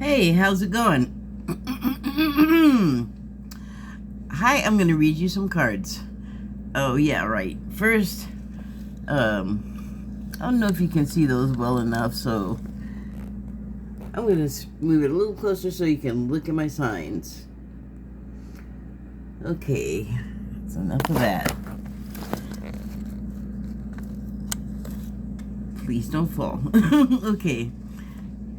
Hey, how's it going? Hi, I'm gonna read you some cards. Oh, yeah, right. First, I don't know if you can see those well enough, so I'm gonna move it a little closer so you can look at my signs. Okay, that's enough of that. Please don't fall. Okay,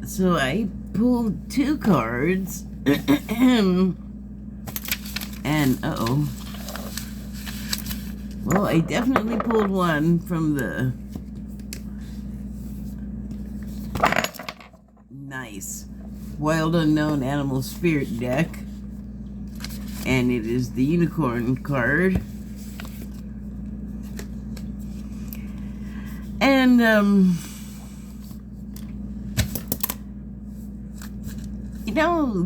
so I pulled two cards. And well, I definitely pulled one from the nice Wild Unknown Animal Spirit deck, and it is the unicorn card. And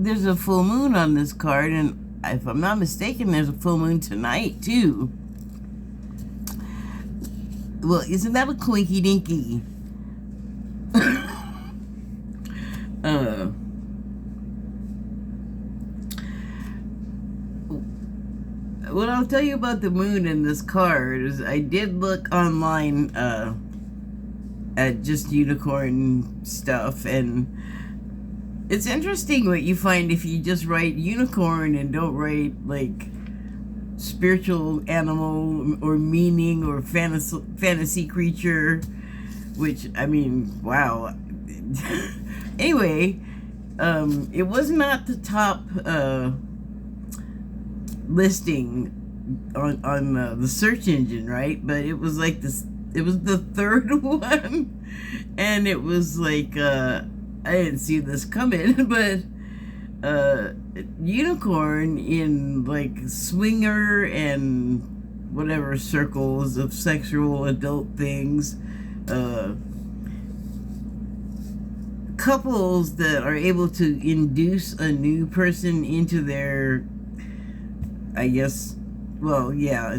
there's a full moon on this card, and if I'm not mistaken, there's a full moon tonight too. Well, isn't that a clinky dinky? What I'll tell you about the moon in this card is I did look online at just unicorn stuff, and it's interesting what you find if you just write unicorn and don't write like spiritual animal or meaning or fantasy creature, which, I mean, wow. Anyway, it was not the top listing on the search engine, right? But it was like this. It was the third one, and it was like I didn't see this coming, but unicorn in like swinger and whatever circles of sexual adult things, couples that are able to induce a new person into their, I guess, well, yeah,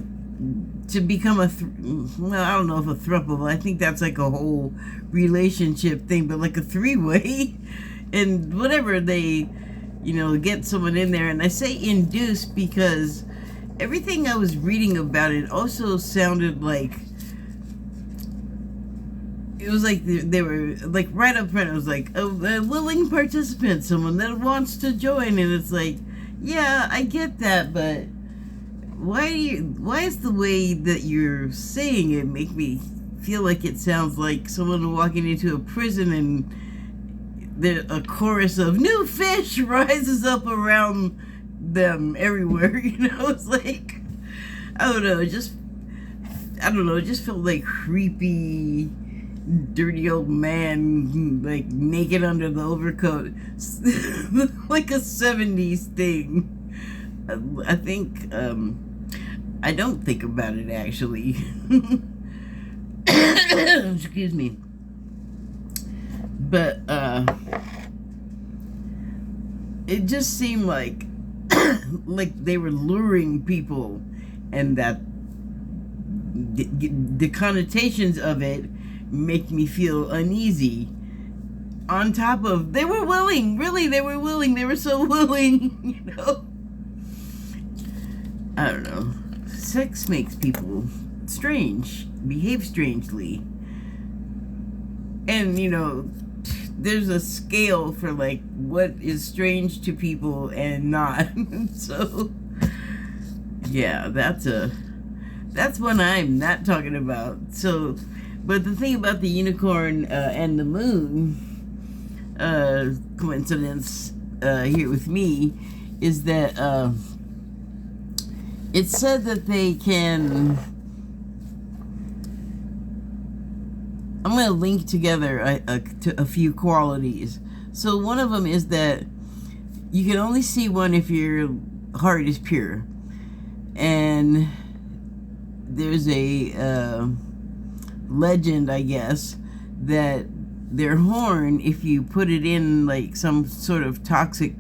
to become well, I don't know if a throuple, I think that's like a whole relationship thing, but like a three-way, and whatever, they, get someone in there. And I say induce because everything I was reading about it also sounded like, it was like they were, like, right up front, it was like, a willing participant, someone that wants to join, and it's like, yeah, I get that, but why is the way that you're saying it make me feel like it sounds like someone walking into a prison and a chorus of new fish rises up around them everywhere, it's like, I don't know, it just felt like creepy, dirty old man, like naked under the overcoat, like a 70s thing. I think, I don't think about it actually. Excuse me. But, it just seemed like, like they were luring people, and that the connotations of it make me feel uneasy. On top of, they were willing, really, they were willing, they were so willing, I don't know. Sex makes people strange, behave strangely. And, there's a scale for, like, what is strange to people and not. So, yeah, that's one I'm not talking about. So, but the thing about the unicorn and the moon, coincidence here with me, is that it said that they can, I'm going to link together a few qualities. So one of them is that you can only see one if your heart is pure. And there's a legend, I guess, that their horn, if you put it in like some sort of toxic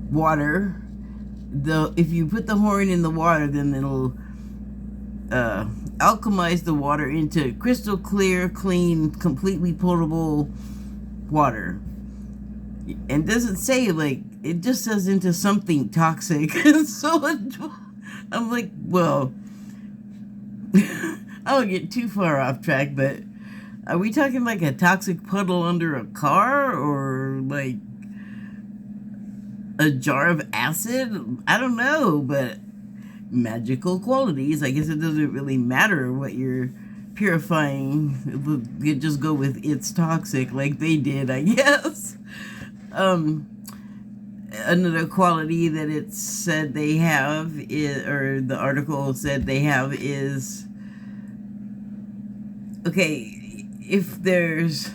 water, if you put the horn in the water, then it'll alchemize the water into crystal clear, clean, completely potable water. and doesn't say, like, it just says into something toxic. So I'm like, well, I don't get too far off track, but are we talking like a toxic puddle under a car, or like a jar of acid? I don't know, but magical qualities. I guess it doesn't really matter what you're purifying. You just go with it's toxic, like they did, I guess. Another quality that it said they have is, or the article said they have, is, okay, if there's,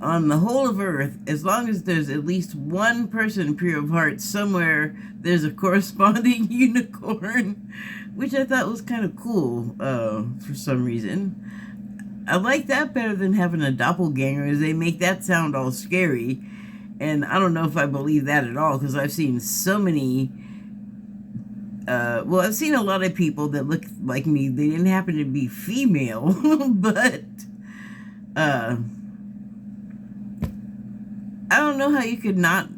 on the whole of Earth, as long as there's at least one person pure of heart somewhere, there's a corresponding unicorn, which I thought was kind of cool for some reason. I like that better than having a doppelganger, as they make that sound all scary. And I don't know if I believe that at all, because I've seen so many, well, I've seen a lot of people that look like me. They didn't happen to be female, but I don't know how you could not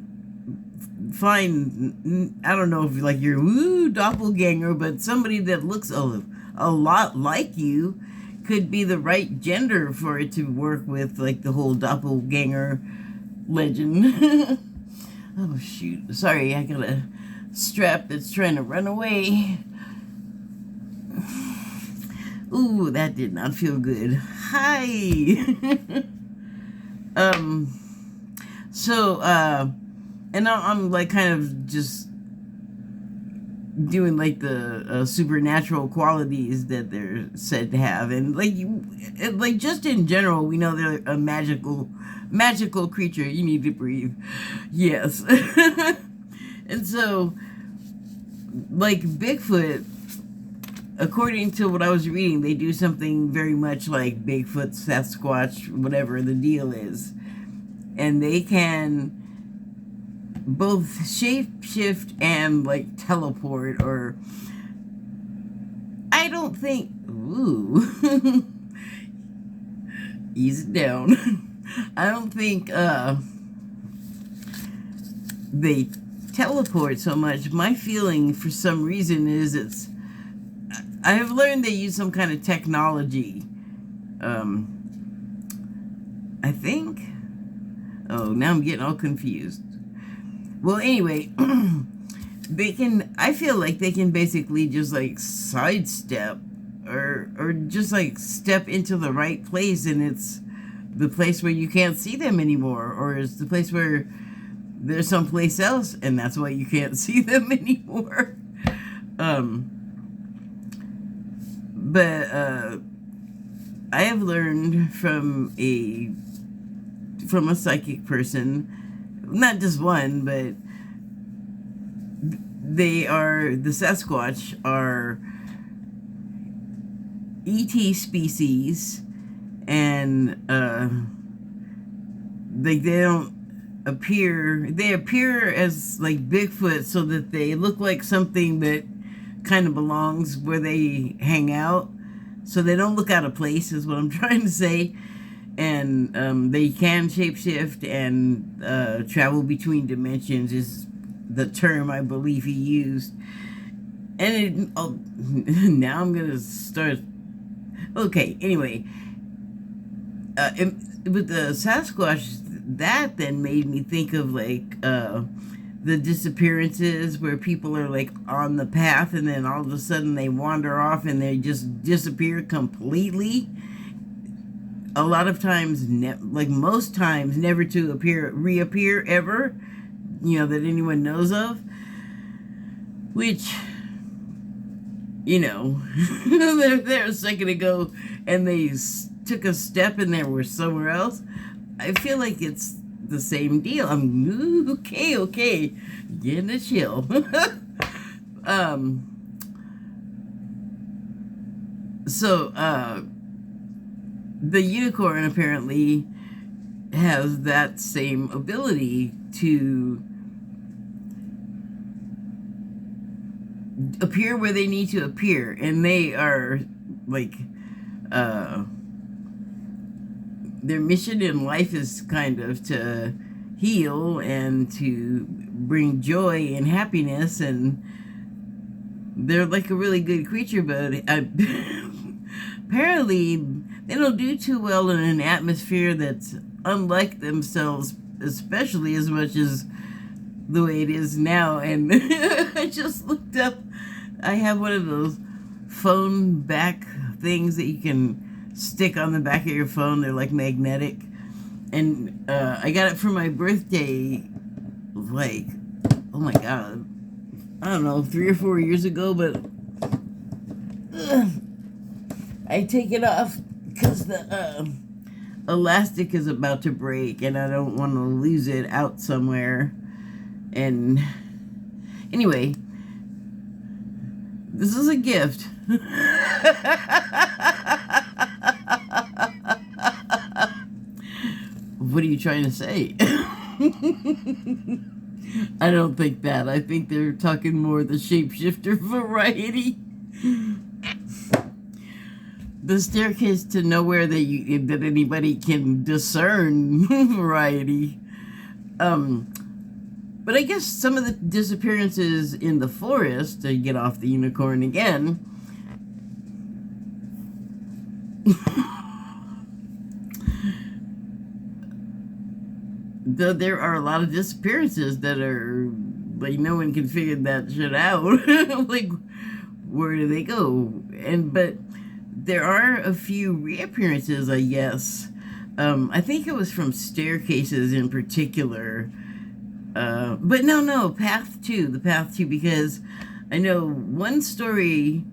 find, I don't know if like your doppelganger, but somebody that looks a lot like you could be the right gender for it to work with, like the whole doppelganger legend. Oh shoot, sorry, I got a strap that's trying to run away. Ooh, that did not feel good. Hi. So, and I'm like kind of just doing like the supernatural qualities that they're said to have, and like just in general, we know they're a magical creature. You need to breathe, yes. And so, like Bigfoot, according to what I was reading, they do something very much like Bigfoot, Sasquatch, whatever the deal is. And they can both shape shift and like teleport, or I don't think, ooh, ease it down. I don't think they teleport so much. My feeling for some reason is I have learned they use some kind of technology. I think. Oh, now I'm getting all confused. Well, anyway, I feel like they can basically just like sidestep or just like step into the right place, and it's the place where you can't see them anymore, or it's the place where there's someplace else and that's why you can't see them anymore. But I have learned from a psychic person, not just one, but the Sasquatch are ET species, and they don't appear, they appear as like Bigfoot so that they look like something that kind of belongs where they hang out, so they don't look out of place, is what I'm trying to say. And they can shapeshift and travel between dimensions, is the term I believe he used. And now I'm gonna start. Okay, anyway, with the Sasquatch, that then made me think of like the disappearances where people are like on the path and then all of a sudden they wander off and they just disappear completely. A lot of times, like most times, never to reappear ever, that anyone knows of. Which, they're there a second ago and they took a step and they were somewhere else. I feel like it's the same deal. I'm okay, getting a chill. The unicorn apparently has that same ability to appear where they need to appear, and they are like their mission in life is kind of to heal and to bring joy and happiness, and they're like a really good creature, but apparently they don't do too well in an atmosphere that's unlike themselves, especially as much as the way it is now. And I just looked up, I have one of those phone back things that you can stick on the back of your phone. They're like magnetic, and I got it for my birthday, like, oh my god, I don't know, 3 or 4 years ago. But I take it off because the elastic is about to break, and I don't want to lose it out somewhere. And anyway, this is a gift. What are you trying to say? I don't think that. I think they're talking more the shapeshifter variety. The staircase to nowhere that anybody can discern variety. But I guess some of the disappearances in the forest, to get off the unicorn again, though there are a lot of disappearances that are, like, no one can figure that shit out. Like, where do they go? But there are a few reappearances, I guess. I think it was from staircases in particular. But no, the path 2, because I know one story,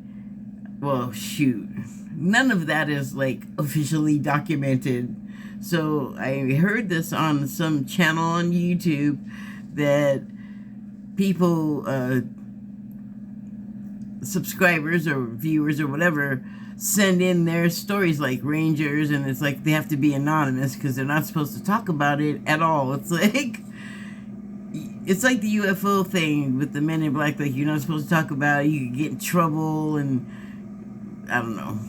well, shoot, none of that is, like, officially documented. So I heard this on some channel on YouTube that people, subscribers or viewers or whatever, send in their stories, like rangers, and it's like they have to be anonymous because they're not supposed to talk about it at all. It's like the UFO thing with the Men in Black. Like, you're not supposed to talk about it. You could get in trouble, and I don't know.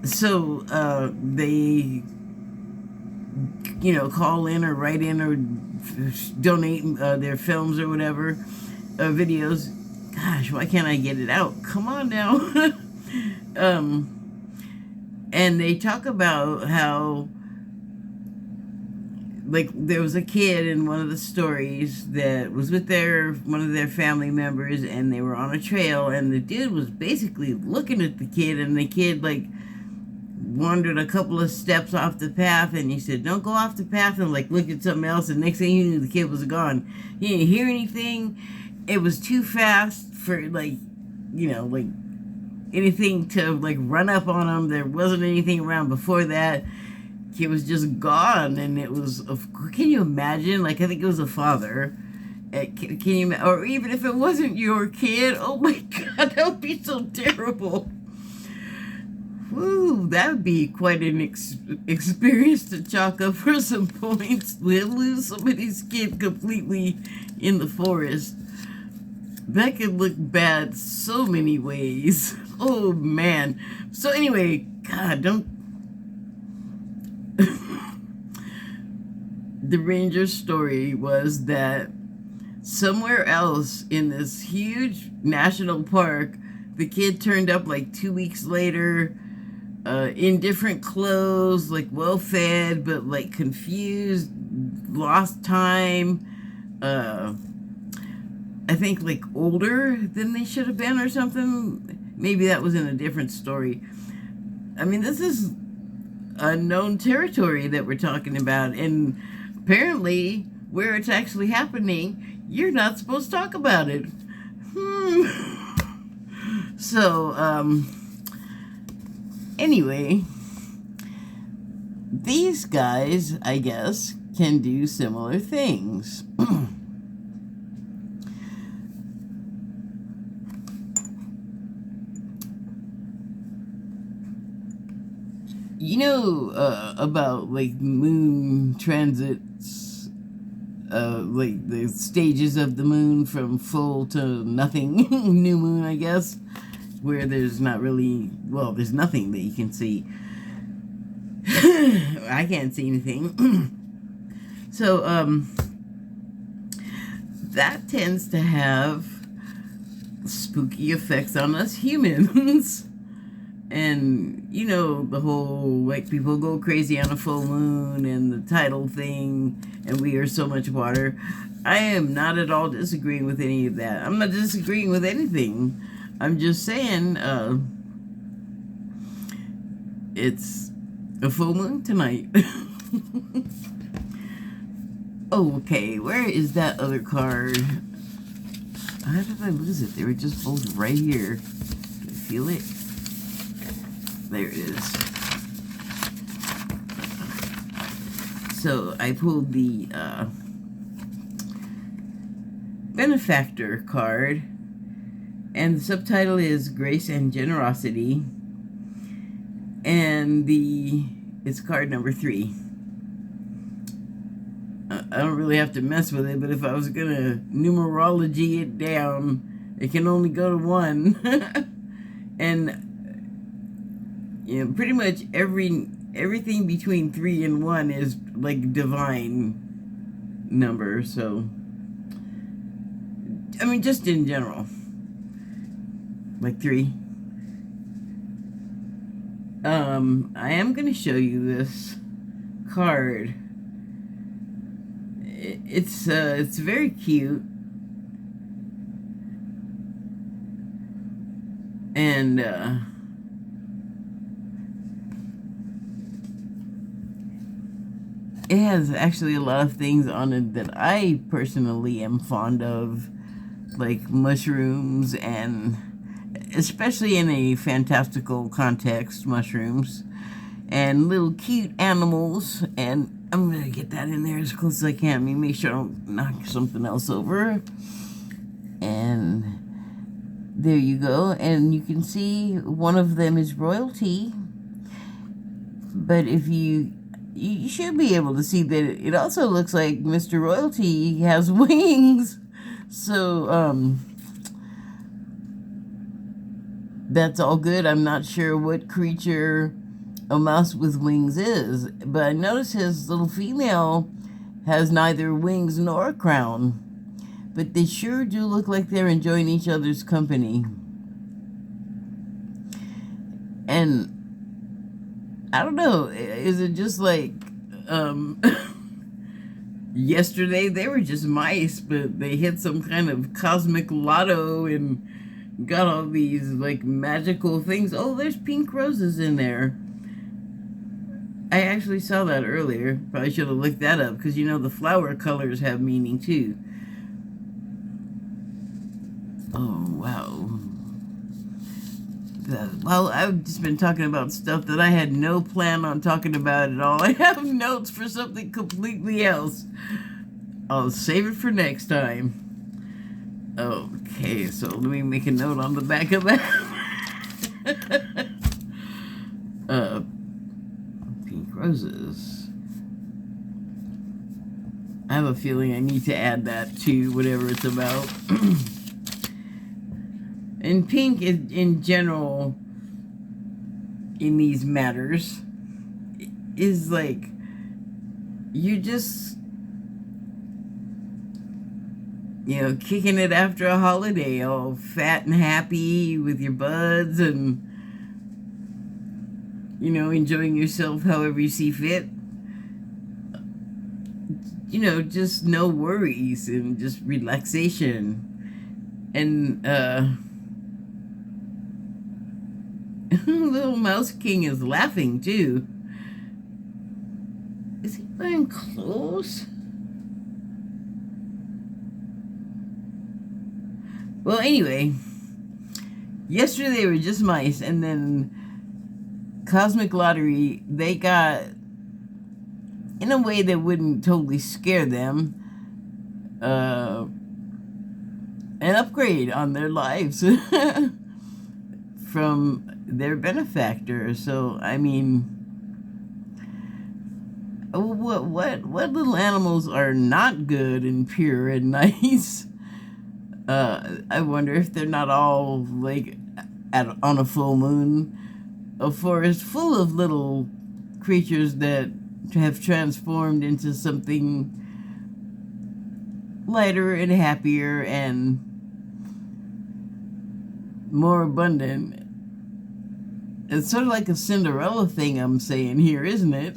So they, call in or write in or donate their films or whatever, videos. Gosh, why can't I get it out? Come on now. And they talk about how, like, there was a kid in one of the stories that was with one of their family members, and they were on a trail, and the dude was basically looking at the kid, and the kid, like, wandered a couple of steps off the path, and he said, "Don't go off the path," and, like, looked at something else, and next thing you knew, the kid was gone. He didn't hear anything. It was too fast for, like, like, anything to, like, run up on him. There wasn't anything around before that. Kid was just gone, and it was, can you imagine? Like, I think it was a father. Can you, or even if it wasn't your kid, oh my god, that would be so terrible. Woo, that would be quite an experience to chalk up for some points. We'll lose somebody's kid completely in the forest. That could look bad so many ways. Oh man. So anyway, God, the ranger's story was that somewhere else in this huge national park, the kid turned up like 2 weeks later, in different clothes, like well fed, but like confused, lost time, I think like older than they should have been or something. Maybe that was in a different story. I mean, this is unknown territory that we're talking about, and apparently where it's actually happening, you're not supposed to talk about it. So, anyway, these guys, I guess, can do similar things. About, like, moon transits, like the stages of the moon from full to nothing, new moon, I guess, where there's not really, well, there's nothing that you can see. I can't see anything. So, that tends to have spooky effects on us humans. And, you know, the whole, like, people go crazy on a full moon and the tidal thing, and we are so much water. I am not at all disagreeing with any of that. I'm not disagreeing with anything. I'm just saying, it's a full moon tonight. Okay, where is that other card? How did I lose it? They were just both right here. Do you feel it? There it is. So I pulled the benefactor card, and the subtitle is Grace and Generosity, and it's card number 3. I don't really have to mess with it, but if I was gonna numerology it down, it can only go to 1. And you know, pretty much everything between 3 and 1 is like divine number. So I mean, just in general, like 3. I am gonna show you this card. It's very cute, and it has actually a lot of things on it that I personally am fond of, like mushrooms, and especially in a fantastical context, mushrooms and little cute animals. And I'm gonna get that in there as close as I can. Make sure I don't knock something else over. And there you go. And you can see one of them is royalty. But if you should be able to see that it also looks like Mr. Royalty has wings. So that's all good. I'm not sure what creature a mouse with wings is, but I notice his little female has neither wings nor a crown, but they sure do look like they're enjoying each other's company. And I don't know, is it just like yesterday they were just mice, but they hit some kind of cosmic lotto and got all these like magical things. Oh, there's pink roses in there. I actually saw that earlier. Probably should have looked that up, because you know the flower colors have meaning too. Oh, wow. Well, I've just been talking about stuff that I had no plan on talking about at all. I have notes for something completely else. I'll save it for next time. Okay, so let me make a note on the back of that. Pink roses. I have a feeling I need to add that to whatever it's about. And pink in general, in these matters, is like, you just, you know, kicking it after a holiday, all fat and happy with your buds, and, you know, enjoying yourself however you see fit. You know, just no worries and just relaxation. And, little Mouse King is laughing too. Is he wearing clothes? Well, anyway, yesterday they were just mice, and then Cosmic Lottery, they got, in a way that wouldn't totally scare them, an upgrade on their lives from their benefactor. So, I mean, what little animals are not good and pure and nice? I wonder if they're not all like on a full moon, a forest full of little creatures that have transformed into something lighter and happier and more abundant. It's sort of like a Cinderella thing I'm saying here, isn't it?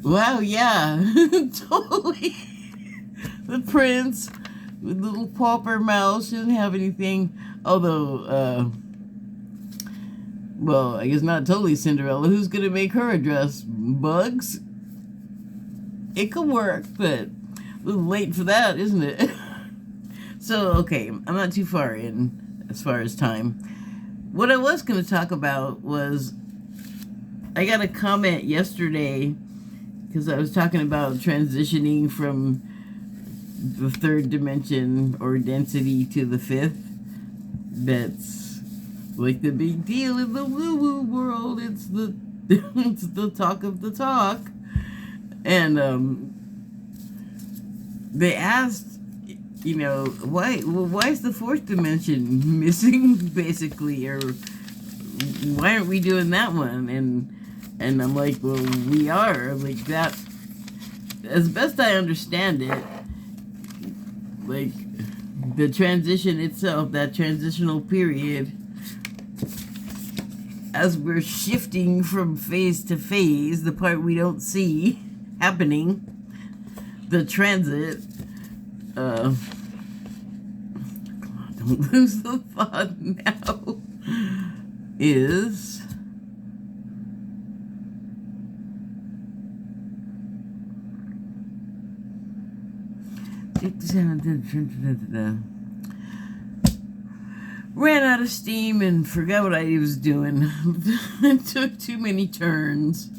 Wow, yeah, totally. The prince with little pauper mouth shouldn't have anything. Although, well, I guess not totally Cinderella. Who's gonna make her a dress? Bugs? It could work, but a little late for that, isn't it? So, okay, I'm not too far in as far as time. What I was going to talk about was I got a comment yesterday because I was talking about transitioning from the third dimension or density to the fifth. That's like the big deal in the woo-woo world. It's the it's the talk of the talk. And they asked, you know, why is the fourth dimension missing, basically, or why aren't we doing that one? And I'm like, well, we are, like, that, as best I understand it, like, the transition itself, that transitional period, as we're shifting from phase to phase, the part we don't see happening, the transit, don't lose the thought now, is ran out of steam and forgot what I was doing. I took too many turns.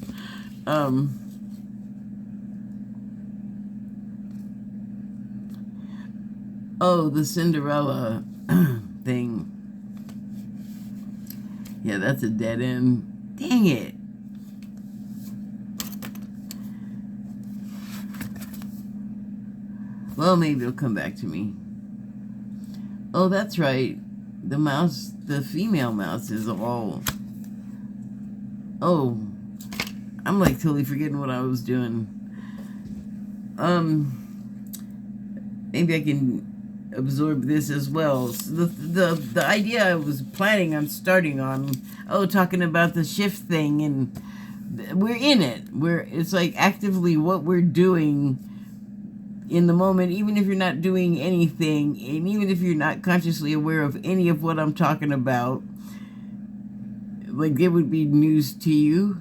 Oh, the Cinderella thing. Yeah, that's a dead end. Dang it. Well, maybe it'll come back to me. Oh, that's right. The mouse, the female mouse is all... Oh, I'm like totally forgetting what I was doing. Maybe I can absorb this as well. So the idea I was planning on starting on, talking about the shift thing, and we're in it. It's like actively what we're doing in the moment, even if you're not doing anything, and even if you're not consciously aware of any of what I'm talking about, like it would be news to you.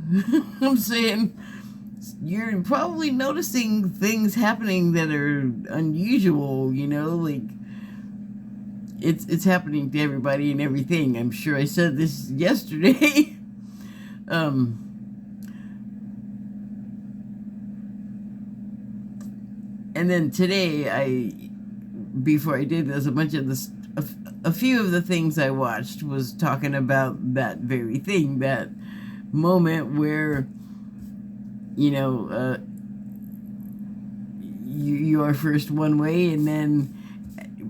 I'm saying you're probably noticing things happening that are unusual, you know, like it's happening to everybody and everything. I'm sure I said this yesterday. And then today, before I did this, a few of the things I watched was talking about that very thing, that moment where, you know, you are first one way, and then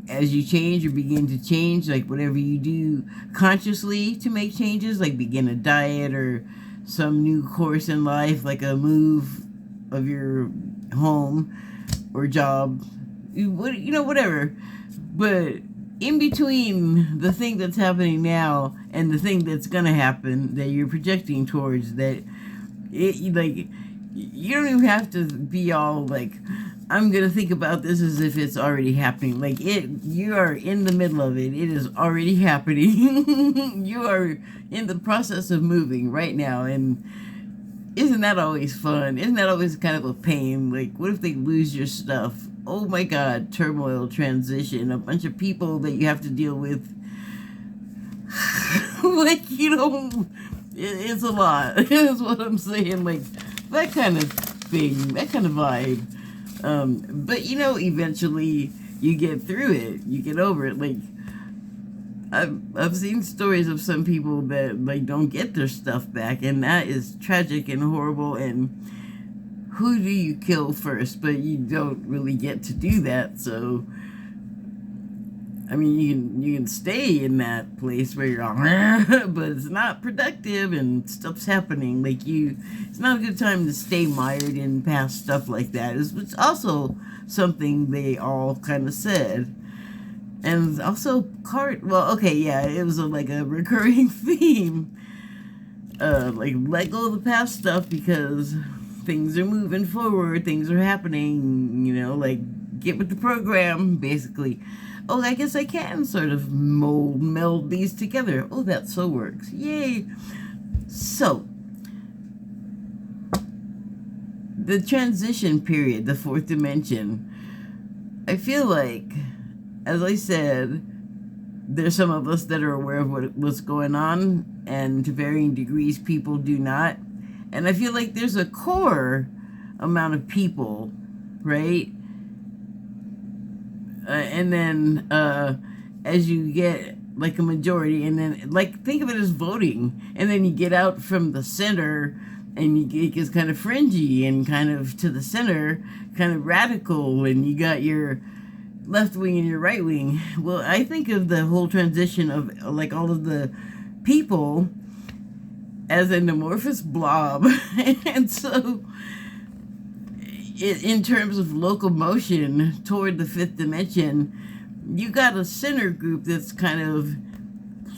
as you change or begin to change, like whatever you do consciously to make changes, like begin a diet or some new course in life, like a move of your home or job, whatever. But in between the thing that's happening now and the thing that's gonna happen that you're projecting towards, that like you don't even have to be all like, I'm gonna think about this as if it's already happening. Like you are in the middle of it. It is already happening. You are in the process of moving right now, and isn't that always fun? Isn't that always kind of a pain? Like, what if they lose your stuff? Oh my God, turmoil, transition, a bunch of people that you have to deal with. Like, it's a lot. That's what I'm saying. Like, that kind of thing, that kind of vibe. But eventually you get through it. You get over it. Like, I've seen stories of some people that like don't get their stuff back, and that is tragic and horrible. And who do you kill first? But you don't really get to do that. So I mean, you can stay in that place where you're all, but it's not productive and stuff's happening. It's not a good time to stay mired in past stuff like that. It's also something they all kind of said. And also, well, okay, yeah, it was like a recurring theme. Like, let go of the past stuff because things are moving forward, things are happening, like, get with the program, basically. Oh, I guess I can sort of meld these together. Oh, that so works. Yay. So, the transition period, the fourth dimension, I feel like, as I said, there's some of us that are aware of what's going on, and to varying degrees, people do not. And I feel like there's a core amount of people, right? And then as you get like a majority, and then like think of it as voting, and then you get out from the center, and it gets kind of fringy and kind of to the center, kind of radical, and you got your left wing and your right wing. Well, I think of the whole transition of like all of the people as an amorphous blob, and so in terms of locomotion toward the fifth dimension, you got a center group that's kind of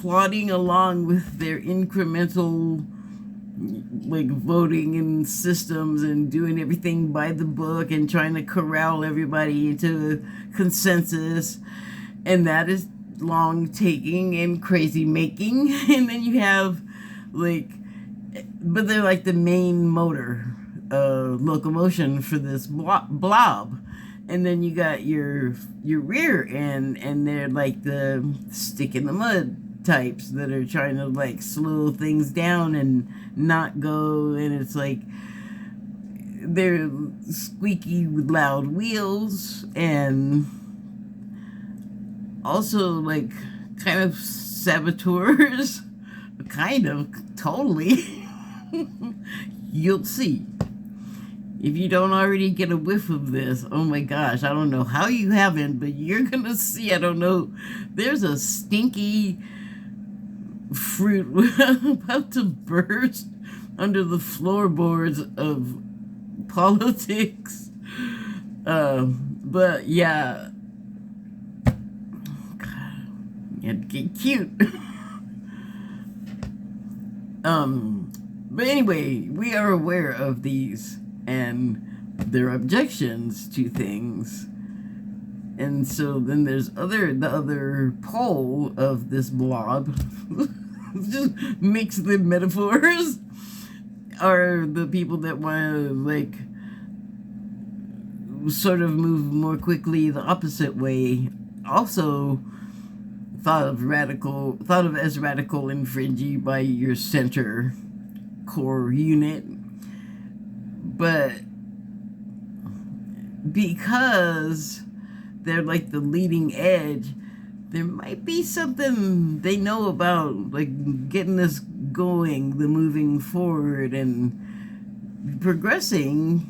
plodding along with their incremental like voting and systems and doing everything by the book and trying to corral everybody into consensus, and that is long taking and crazy making. And then you have like, but they're like the main motor locomotion for this blob. And then you got your rear end, and they're like the stick in the mud types that are trying to like slow things down and not go. And it's like they're squeaky loud wheels, and also like kind of saboteurs. Kind of, totally. You'll see. If you don't already get a whiff of this, oh my gosh, I don't know how you haven't, but you're gonna see. I don't know. There's a stinky fruit about to burst under the floorboards of politics. But yeah, God, get cute. But anyway, we are aware of these and their objections to things. And so then there's the other pole of this blob, just mix the metaphors, are the people that want to like sort of move more quickly the opposite way. Also thought of as radical and fringy by your center core unit. But because they're like the leading edge, there might be something they know about like getting this going, the moving forward and progressing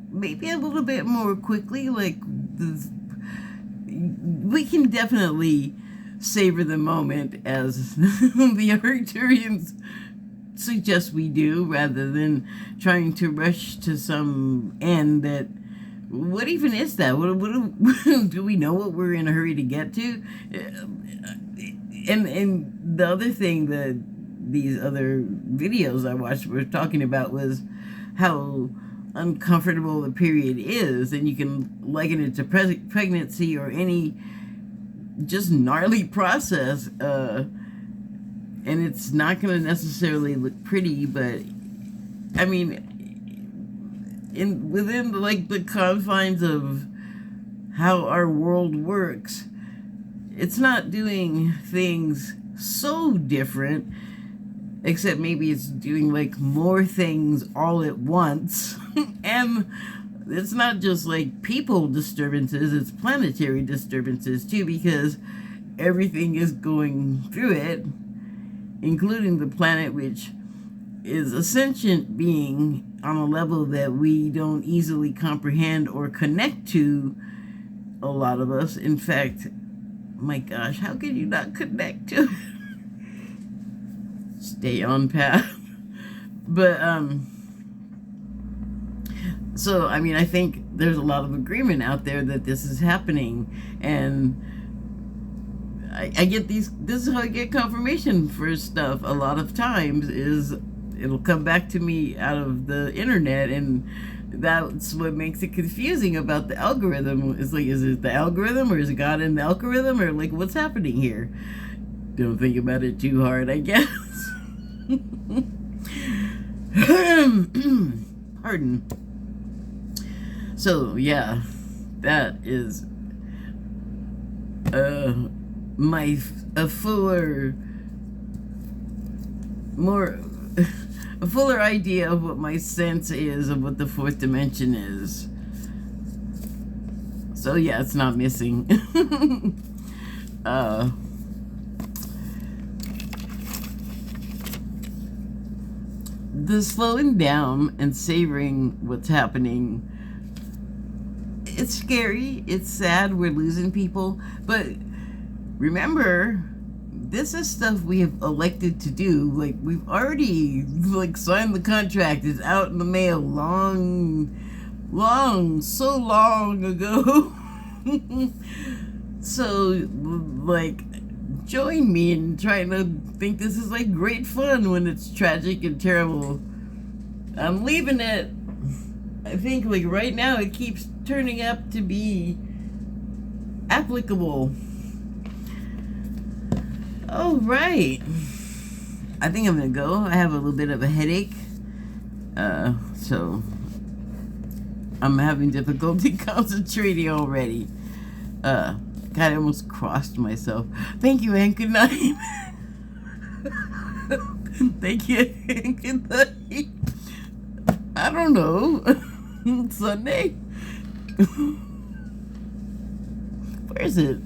maybe a little bit more quickly. Like we can definitely savor the moment, as the Arcturians suggest we do, rather than trying to rush to some end that, what even is that? What do we know what we're in a hurry to get to? And the other thing that these other videos I watched were talking about was how uncomfortable the period is, and you can liken it to pregnancy or any just gnarly process, and it's not going to necessarily look pretty, but I mean, within like the confines of how our world works, it's not doing things so different, except maybe it's doing like more things all at once. And it's not just like people disturbances, it's planetary disturbances too, because everything is going through it, including the planet, which is a sentient being on a level that we don't easily comprehend or connect to, a lot of us. In fact, My gosh, how can you not connect to it? Stay on path. But so I mean, I think there's a lot of agreement out there that this is happening, and I get these. This is how I get confirmation for stuff. A lot of times is it'll come back to me out of the internet, and that's what makes it confusing about the algorithm. It's like, is it the algorithm, or is it God in the algorithm, or like what's happening here? Don't think about it too hard, I guess. Pardon. So yeah, that is a fuller idea of what my sense is of what the fourth dimension is. So yeah, it's not missing. The slowing down and savoring what's happening, it's scary, it's sad, we're losing people, but remember, this is stuff we have elected to do. Like, we've already like signed the contract. It's out in the mail so long ago. So like, join me in trying to think this is like great fun when it's tragic and terrible. I'm leaving it. I think like right now it keeps turning up to be applicable. All right, I think I'm gonna go. I have a little bit of a headache, so I'm having difficulty concentrating already. God, I almost crossed myself. Thank you and good night. Thank you and good night. I don't know. Sunday. Where is it?